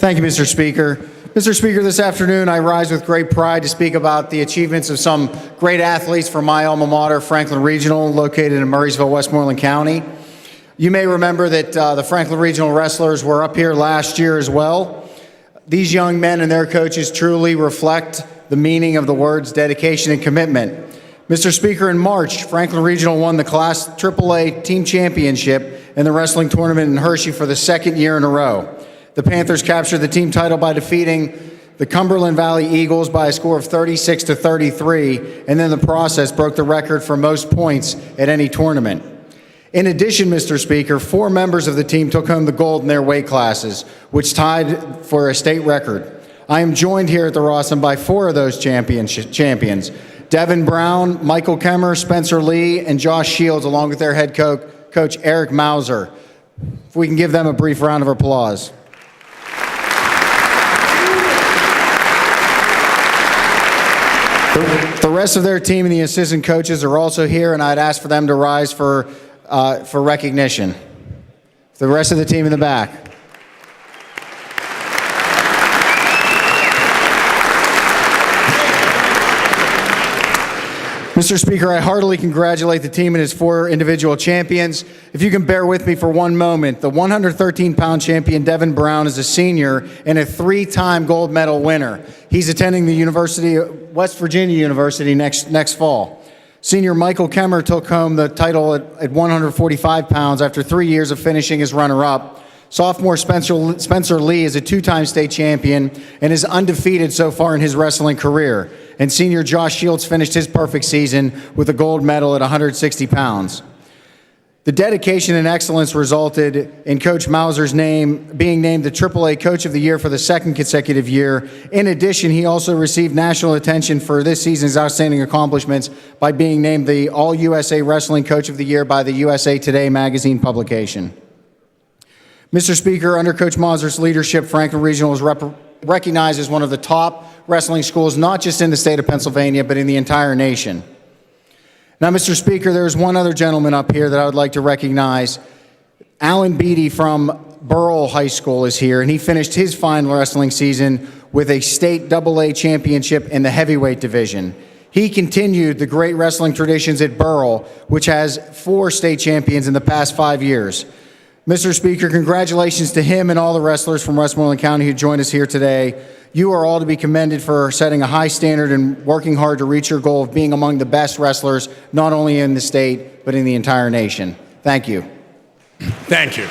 Thank you, Mr. Speaker. Mr. Speaker, this afternoon I rise with great pride to speak about the achievements of some great athletes from my alma mater, Franklin Regional, located in Murraysville, Westmoreland County. You may remember that the Franklin Regional wrestlers were up here last year as well. These young men and their coaches truly reflect the meaning of the words dedication and commitment. Mr. Speaker, in March, Franklin Regional won the Class AAA Team Championship in the wrestling tournament in Hershey for the second year in a row. The Panthers captured the team title by defeating the Cumberland Valley Eagles by a score of 36-33, and in the process broke the record for most points at any tournament. In addition, Mr. Speaker, 4 members of the team took home the gold in their weight classes, which tied for a state record. I am joined here at the Rawson by 4 of those champions, Devin Brown, Michael Kemmer, Spencer Lee, and Josh Shields, along with their head coach Eric Mauser. If we can give them a brief round of applause. The rest of their team and the assistant coaches are also here, and I'd ask for them to rise for recognition. The rest of the team in the back. Mr. Speaker, I heartily congratulate the team and its 4 individual champions. If you can bear with me for one moment, the 113-pound champion Devin Brown is a senior and a 3-time gold medal winner. He's attending the West Virginia University next fall. Senior Michael Kemmer took home the title at 145 pounds after 3 years of finishing as runner-up. Sophomore Spencer Lee is a 2-time state champion and is undefeated so far in his wrestling career. And senior Josh Shields finished his perfect season with a gold medal at 160 pounds. The dedication and excellence resulted in Coach Mauser's being named the AAA Coach of the Year for the 2nd consecutive year. In addition, he also received national attention for this season's outstanding accomplishments by being named the All-USA Wrestling Coach of the Year by the USA Today magazine publication. Mr. Speaker, under Coach Mauser's leadership, Franklin Regional is recognized as one of the top wrestling schools, not just in the state of Pennsylvania, but in the entire nation. Now, Mr. Speaker, there's one other gentleman up here that I would like to recognize. Alan Beatty from Burrell High School is here, and he finished his fine wrestling season with a state AA championship in the heavyweight division. He continued the great wrestling traditions at Burrell, which has 4 state champions in the past 5 years. Mr. Speaker, congratulations to him and all the wrestlers from Westmoreland County who joined us here today. You are all to be commended for setting a high standard and working hard to reach your goal of being among the best wrestlers, not only in the state, but in the entire nation. Thank you. Thank you.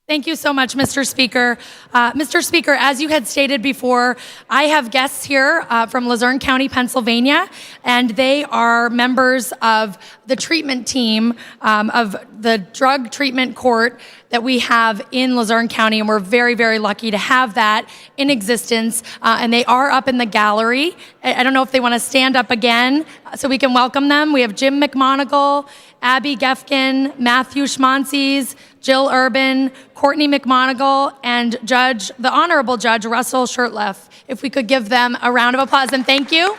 Thank you so much, Mr. Speaker. Mr. Speaker, as you had stated before, I have guests here from Luzerne County, Pennsylvania, and they are members of the treatment team of the drug treatment court that we have in Luzerne County, and we're very, very lucky to have that in existence. And they are up in the gallery. I don't know if they want to stand up again so we can welcome them. We have Jim McMonigal, Abby Gefkin, Matthew Schmonses, Jill Urban, Courtney McMonigal, and the Honorable Judge Russell Shurtleff. If we could give them a round of applause, and thank you.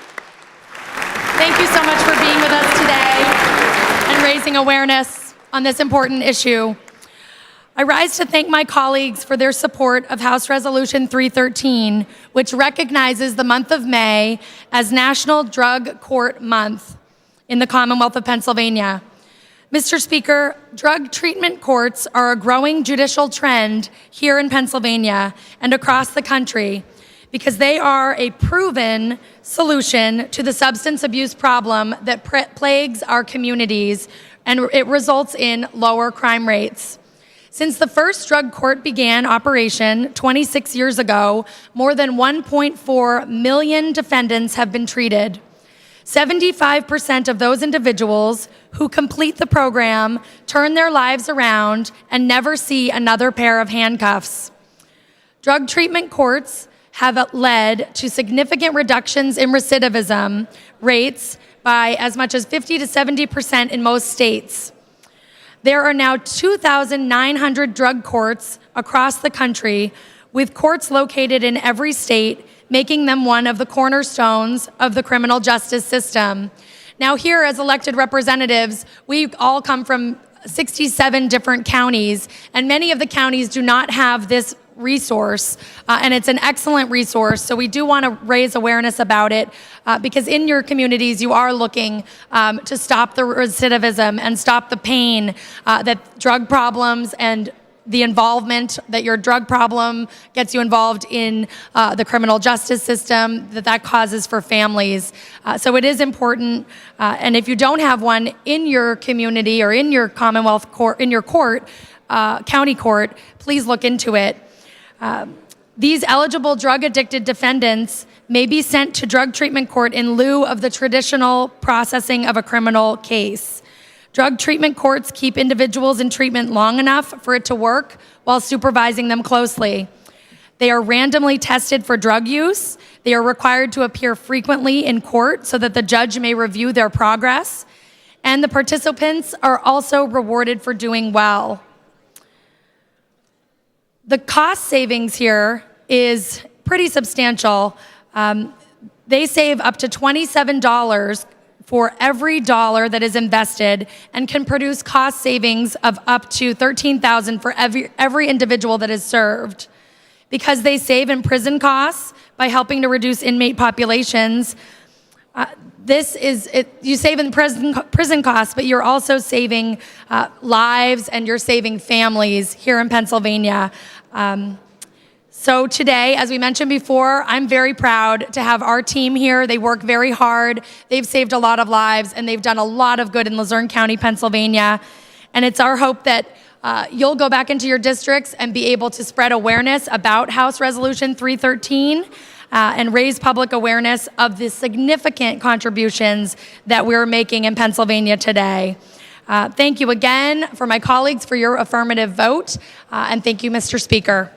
Thank you so much for being with us today and raising awareness on this important issue. I rise to thank my colleagues for their support of House Resolution 313, which recognizes the month of May as National Drug Court Month in the Commonwealth of Pennsylvania. Mr. Speaker, drug treatment courts are a growing judicial trend here in Pennsylvania and across the country because they are a proven solution to the substance abuse problem that plagues our communities, and it results in lower crime rates. Since the first drug court began operation 26 years ago, more than 1.4 million defendants have been treated. 75% of those individuals who complete the program turn their lives around and never see another pair of handcuffs. Drug treatment courts have led to significant reductions in recidivism rates by as much as 50 to 70% in most states. There are now 2,900 drug courts across the country with courts located in every state, making them one of the cornerstones of the criminal justice system. Now here, as elected representatives, we all come from 67 different counties, and many of the counties do not have this resource, and it's an excellent resource. So we do want to raise awareness about it because in your communities, you are looking to stop the recidivism and stop the pain that drug problems and the involvement that your drug problem gets you involved in the criminal justice system, that causes for families. So it is important, and if you don't have one in your community or in your Commonwealth court, in your court, county court, please look into it. These eligible drug-addicted defendants may be sent to drug treatment court in lieu of the traditional processing of a criminal case. Drug treatment courts keep individuals in treatment long enough for it to work while supervising them closely. They are randomly tested for drug use. They are required to appear frequently in court so that the judge may review their progress. And the participants are also rewarded for doing well. The cost savings here is pretty substantial. They save up to $27 for every dollar that is invested and can produce cost savings of up to $13,000 for every individual that is served. Because they save in prison costs by helping to reduce inmate populations, you save in prison costs, but you're also saving lives and you're saving families here in Pennsylvania. So today, as we mentioned before, I'm very proud to have our team here. They work very hard. They've saved a lot of lives, and they've done a lot of good in Luzerne County, Pennsylvania. And it's our hope that you'll go back into your districts and be able to spread awareness about House Resolution 313 and raise public awareness of the significant contributions that we're making in Pennsylvania today. Thank you again for my colleagues for your affirmative vote, and thank you, Mr. Speaker.